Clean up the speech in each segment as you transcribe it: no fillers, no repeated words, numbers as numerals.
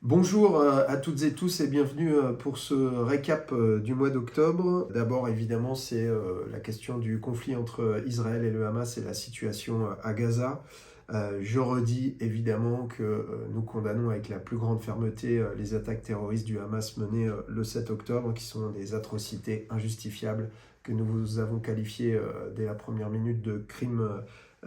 Bonjour à toutes et tous et bienvenue pour ce récap du mois d'octobre. D'abord, évidemment, c'est la question du conflit entre Israël et le Hamas et la situation à Gaza. Je redis évidemment que nous condamnons avec la plus grande fermeté les attaques terroristes du Hamas menées le 7 octobre, qui sont des atrocités injustifiables que nous avons qualifiées dès la première minute de crimes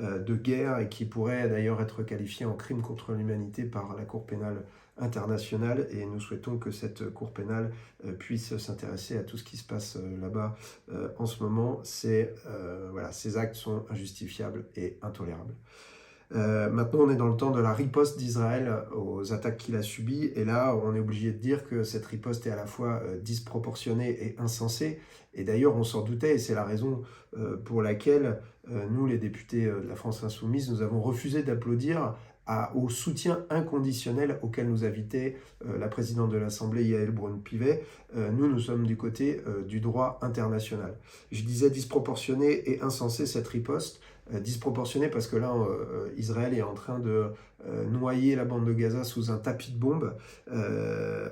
de guerre et qui pourraient d'ailleurs être qualifiés en crimes contre l'humanité par la Cour pénale internationale, et nous souhaitons que cette Cour pénale puisse s'intéresser à tout ce qui se passe là-bas en ce moment. Ces actes sont injustifiables et intolérables. Maintenant, on est dans le temps de la riposte d'Israël aux attaques qu'il a subies, et là, on est obligé de dire que cette riposte est à la fois disproportionnée et insensée, et d'ailleurs, on s'en doutait, et c'est la raison pour laquelle nous, les députés de la France Insoumise, nous avons refusé d'applaudir au soutien inconditionnel auquel nous invitait la présidente de l'Assemblée, Yaël Braun-Pivet. Nous sommes du côté du droit international. Je disais disproportionné et insensé cette riposte. Disproportionné parce que là, Israël est en train de noyer la bande de Gaza sous un tapis de bombes.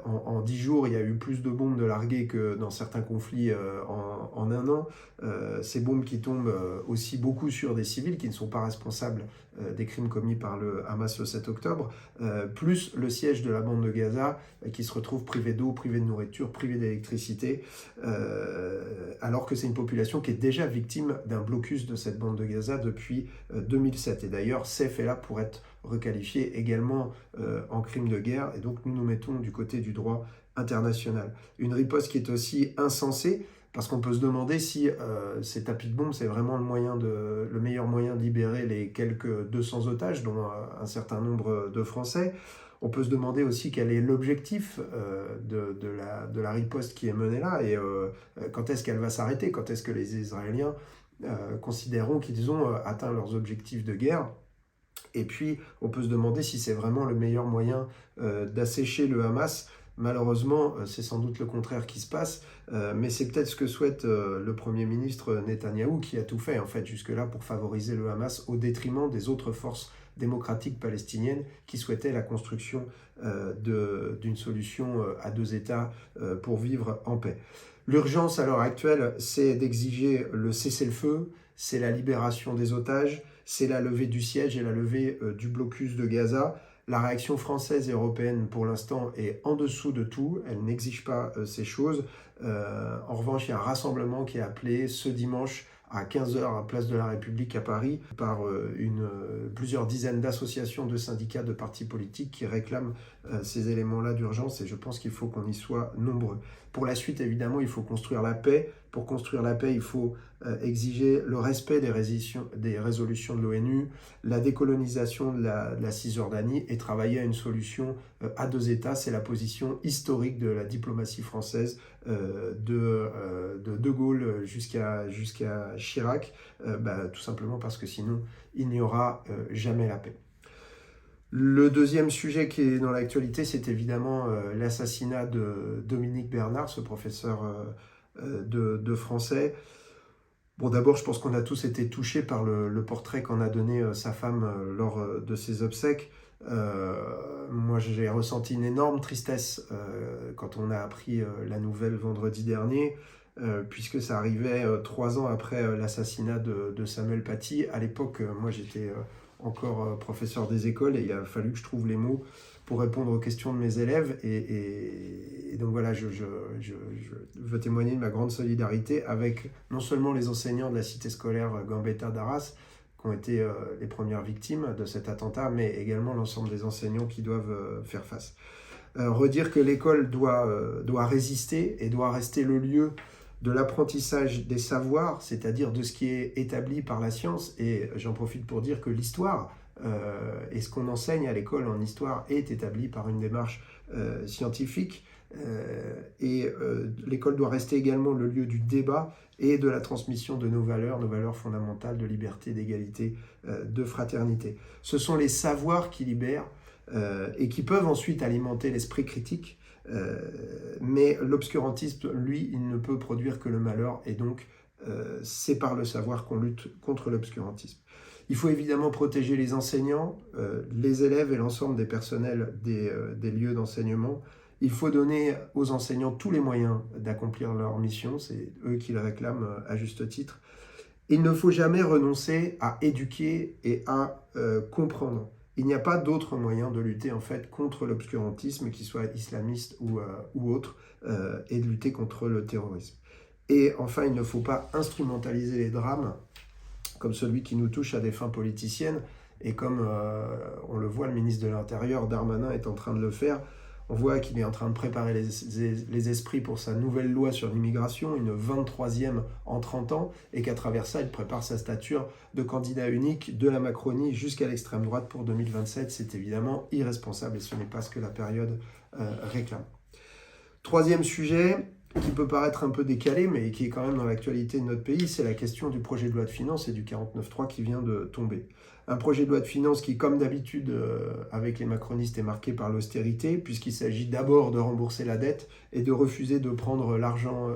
En 10 jours, il y a eu plus de bombes de larguées que dans certains conflits en un an. Ces bombes qui tombent aussi beaucoup sur des civils qui ne sont pas responsables des crimes commis par le Hamas le 7 octobre, plus le siège de la bande de Gaza qui se retrouve privée d'eau, privée de nourriture, privée d'électricité, alors que c'est une population qui est déjà victime d'un blocus de cette bande de Gaza depuis 2007. Et d'ailleurs, ces faits-là pourraient être requalifiés également en crime de guerre, et donc nous nous mettons du côté du droit international. Une riposte qui est aussi insensée, parce qu'on peut se demander si ces tapis de bombes, c'est vraiment le meilleur moyen de libérer les quelques 200 otages, dont un certain nombre de Français. On peut se demander aussi quel est l'objectif de la riposte qui est menée là, et quand est-ce qu'elle va s'arrêter, quand est-ce que les Israéliens considéreront qu'ils ont atteint leurs objectifs de guerre. Et puis, on peut se demander si c'est vraiment le meilleur moyen d'assécher le Hamas. Malheureusement, c'est sans doute le contraire qui se passe, mais c'est peut-être ce que souhaite le Premier ministre Netanyahou, qui a tout fait en fait jusque-là pour favoriser le Hamas au détriment des autres forces démocratiques palestiniennes qui souhaitaient la construction d'une solution à deux États pour vivre en paix. L'urgence à l'heure actuelle, c'est d'exiger le cessez-le-feu, c'est la libération des otages, c'est la levée du siège et la levée du blocus de Gaza. La réaction française et européenne, pour l'instant, est en dessous de tout. Elle n'exige pas ces choses. En revanche, il y a un rassemblement qui est appelé ce dimanche à 15 h à Place de la République à Paris par plusieurs dizaines d'associations, de syndicats, de partis politiques qui réclament ces éléments-là d'urgence, et je pense qu'il faut qu'on y soit nombreux. Pour la suite, évidemment, il faut construire la paix. Pour construire la paix, il faut exiger le respect des résolutions de l'ONU, la décolonisation de la Cisjordanie et travailler à une solution à deux États. C'est la position historique de la diplomatie française de Gaulle jusqu'à Chirac, tout simplement parce que sinon, il n'y aura jamais la paix. Le deuxième sujet qui est dans l'actualité, c'est évidemment l'assassinat de Dominique Bernard, ce professeur de français. Bon, d'abord, je pense qu'on a tous été touchés par le portrait qu'en a donné sa femme lors de ses obsèques. Moi, j'ai ressenti une énorme tristesse quand on a appris la nouvelle vendredi dernier, puisque ça arrivait 3 ans après l'assassinat de Samuel Paty. À l'époque, moi, j'étais encore professeur des écoles, et il a fallu que je trouve les mots pour répondre aux questions de mes élèves. Et donc voilà, je veux témoigner de ma grande solidarité avec non seulement les enseignants de la cité scolaire Gambetta d'Arras, qui ont été les premières victimes de cet attentat, mais également l'ensemble des enseignants qui doivent faire face. Redire que l'école doit résister et doit rester le lieu de l'apprentissage des savoirs, c'est-à-dire de ce qui est établi par la science, et j'en profite pour dire que l'histoire et ce qu'on enseigne à l'école en histoire est établi par une démarche scientifique, et l'école doit rester également le lieu du débat et de la transmission de nos valeurs fondamentales de liberté, d'égalité, de fraternité. Ce sont les savoirs qui libèrent et qui peuvent ensuite alimenter l'esprit critique, mais l'obscurantisme, lui, il ne peut produire que le malheur, et donc c'est par le savoir qu'on lutte contre l'obscurantisme. Il faut évidemment protéger les enseignants, les élèves et l'ensemble des personnels des lieux d'enseignement. Il faut donner aux enseignants tous les moyens d'accomplir leur mission, c'est eux qui le réclament à juste titre. Il ne faut jamais renoncer à éduquer et à comprendre. Il n'y a pas d'autre moyen de lutter en fait contre l'obscurantisme, qu'il soit islamiste ou autre, et de lutter contre le terrorisme. Et enfin, il ne faut pas instrumentaliser les drames comme celui qui nous touche à des fins politiciennes, et comme on le voit, le ministre de l'Intérieur, Darmanin, est en train de le faire. On voit qu'il est en train de préparer les esprits pour sa nouvelle loi sur l'immigration, une 23e en 30 ans, et qu'à travers ça, il prépare sa stature de candidat unique de la Macronie jusqu'à l'extrême droite pour 2027. C'est évidemment irresponsable et ce n'est pas ce que la période réclame. Troisième sujet, qui peut paraître un peu décalé, mais qui est quand même dans l'actualité de notre pays, c'est la question du projet de loi de finances et du 49.3 qui vient de tomber. Un projet de loi de finances qui, comme d'habitude avec les macronistes, est marqué par l'austérité, puisqu'il s'agit d'abord de rembourser la dette et de refuser de prendre l'argent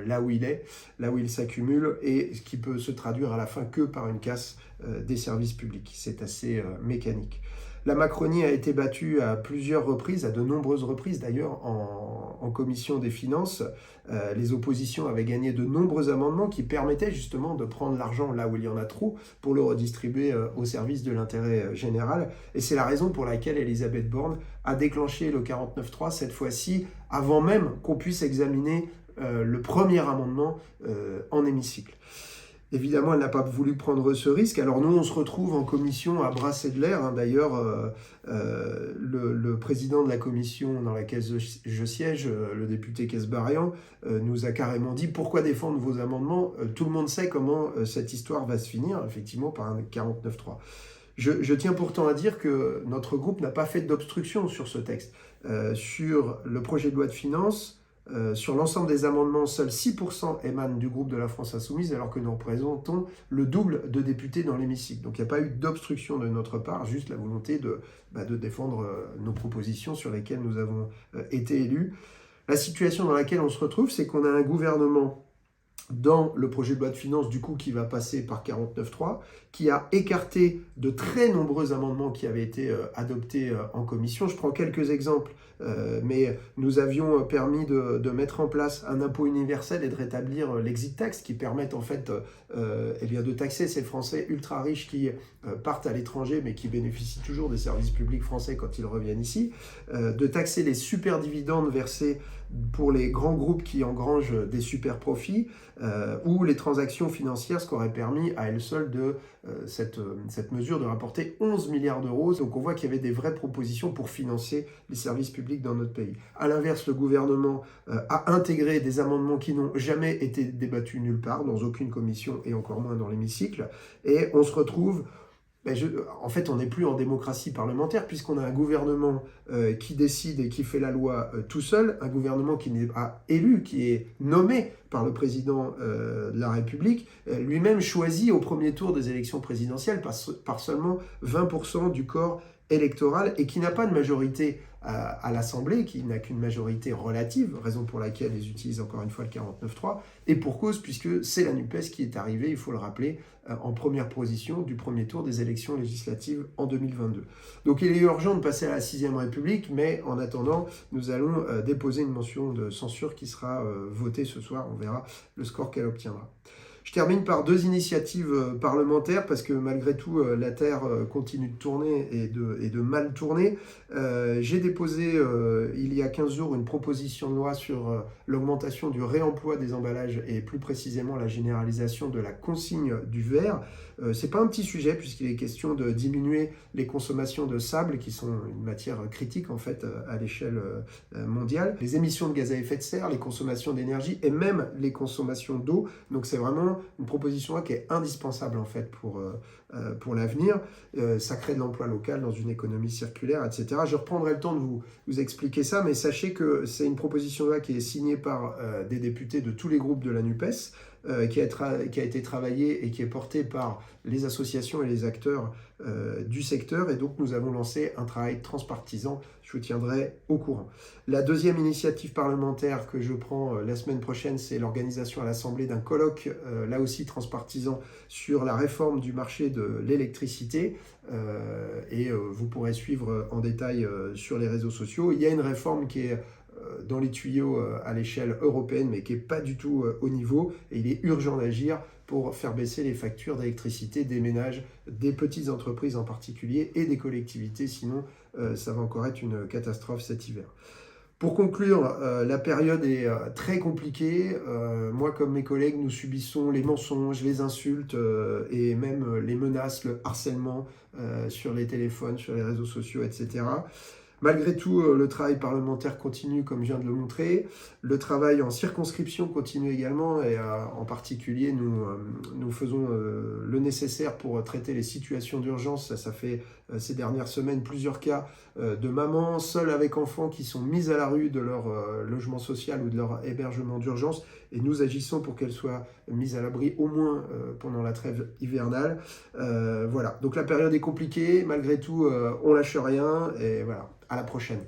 là où il s'accumule, et ce qui peut se traduire à la fin que par une casse des services publics. C'est assez mécanique. La Macronie a été battue à plusieurs reprises, à de nombreuses reprises d'ailleurs, en commission des finances. Les oppositions avaient gagné de nombreux amendements qui permettaient justement de prendre l'argent là où il y en a trop pour le redistribuer au service de l'intérêt général. Et c'est la raison pour laquelle Elisabeth Borne a déclenché le 49.3 cette fois-ci, avant même qu'on puisse examiner le premier amendement en hémicycle. Évidemment, elle n'a pas voulu prendre ce risque. Alors nous, on se retrouve en commission à brasser de l'air. D'ailleurs, le président de la commission dans laquelle je siège, le député Kesbarian, nous a carrément dit « Pourquoi défendre vos amendements ? Tout le monde sait comment cette histoire va se finir, effectivement, par un 49.3 ». Je tiens pourtant à dire que notre groupe n'a pas fait d'obstruction sur ce texte. Sur le projet de loi de finances, sur l'ensemble des amendements, seuls 6% émanent du groupe de la France Insoumise, alors que nous représentons le double de députés dans l'hémicycle. Donc il n'y a pas eu d'obstruction de notre part, juste la volonté de défendre nos propositions sur lesquelles nous avons été élus. La situation dans laquelle on se retrouve, c'est qu'on a un gouvernement dans le projet de loi de finances, du coup, qui va passer par 49.3, qui a écarté de très nombreux amendements qui avaient été adoptés en commission. Je prends quelques exemples, mais nous avions permis de mettre en place un impôt universel et de rétablir l'exit tax, qui permettent en fait de taxer ces Français ultra riches qui partent à l'étranger, mais qui bénéficient toujours des services publics français quand ils reviennent ici, de taxer les super dividendes versés pour les grands groupes qui engrangent des super profits, ou les transactions financières, ce qui aurait permis à elle seule de cette mesure de rapporter 11 milliards d'euros. Donc on voit qu'il y avait des vraies propositions pour financer les services publics dans notre pays. À l'inverse, le gouvernement a intégré des amendements qui n'ont jamais été débattus nulle part, dans aucune commission et encore moins dans l'hémicycle, et on se retrouve... En fait, on n'est plus en démocratie parlementaire puisqu'on a un gouvernement qui décide et qui fait la loi tout seul, un gouvernement qui n'est pas élu, qui est nommé par le président de la République, lui-même choisi au premier tour des élections présidentielles par seulement 20% du corps électoral et qui n'a pas de majorité à l'Assemblée, qui n'a qu'une majorité relative, raison pour laquelle ils utilisent encore une fois le 49.3, et pour cause, puisque c'est la NUPES qui est arrivée, il faut le rappeler, en première position du premier tour des élections législatives en 2022. Donc il est urgent de passer à la 6e République, mais en attendant, nous allons déposer une motion de censure qui sera votée ce soir, on verra le score qu'elle obtiendra. Je termine par deux initiatives parlementaires parce que malgré tout, la Terre continue de tourner et de mal tourner. J'ai déposé il y a 15 jours une proposition de loi sur l'augmentation du réemploi des emballages et plus précisément la généralisation de la consigne du verre. C'est pas un petit sujet puisqu'il est question de diminuer les consommations de sable qui sont une matière critique en fait à l'échelle mondiale, les émissions de gaz à effet de serre, les consommations d'énergie et même les consommations d'eau. Donc c'est vraiment une proposition qui est indispensable en fait pour l'avenir. Ça crée de l'emploi local dans une économie circulaire, etc. Je reprendrai le temps de vous expliquer ça, mais sachez que c'est une proposition là qui est signée par des députés de tous les groupes de la NUPES, qui a été travaillé et qui est porté par les associations et les acteurs du secteur. Et donc, nous avons lancé un travail transpartisan. Je vous tiendrai au courant. La deuxième initiative parlementaire que je prends la semaine prochaine, c'est l'organisation à l'Assemblée d'un colloque, là aussi transpartisan, sur la réforme du marché de l'électricité. Vous pourrez suivre en détail sur les réseaux sociaux. Il y a une réforme qui est dans les tuyaux à l'échelle européenne, mais qui n'est pas du tout au niveau. Et il est urgent d'agir pour faire baisser les factures d'électricité des ménages, des petites entreprises en particulier et des collectivités. Sinon, ça va encore être une catastrophe cet hiver. Pour conclure, la période est très compliquée. Moi, comme mes collègues, nous subissons les mensonges, les insultes et même les menaces, le harcèlement sur les téléphones, sur les réseaux sociaux, etc. Malgré tout, le travail parlementaire continue, comme je viens de le montrer. Le travail en circonscription continue également, et en particulier, nous faisons le nécessaire pour traiter les situations d'urgence. Ça fait ces dernières semaines plusieurs cas de mamans seules avec enfants qui sont mises à la rue de leur logement social ou de leur hébergement d'urgence, et nous agissons pour qu'elles soient mises à l'abri au moins pendant la trêve hivernale. Voilà, donc la période est compliquée, malgré tout, on lâche rien, et voilà. À la prochaine.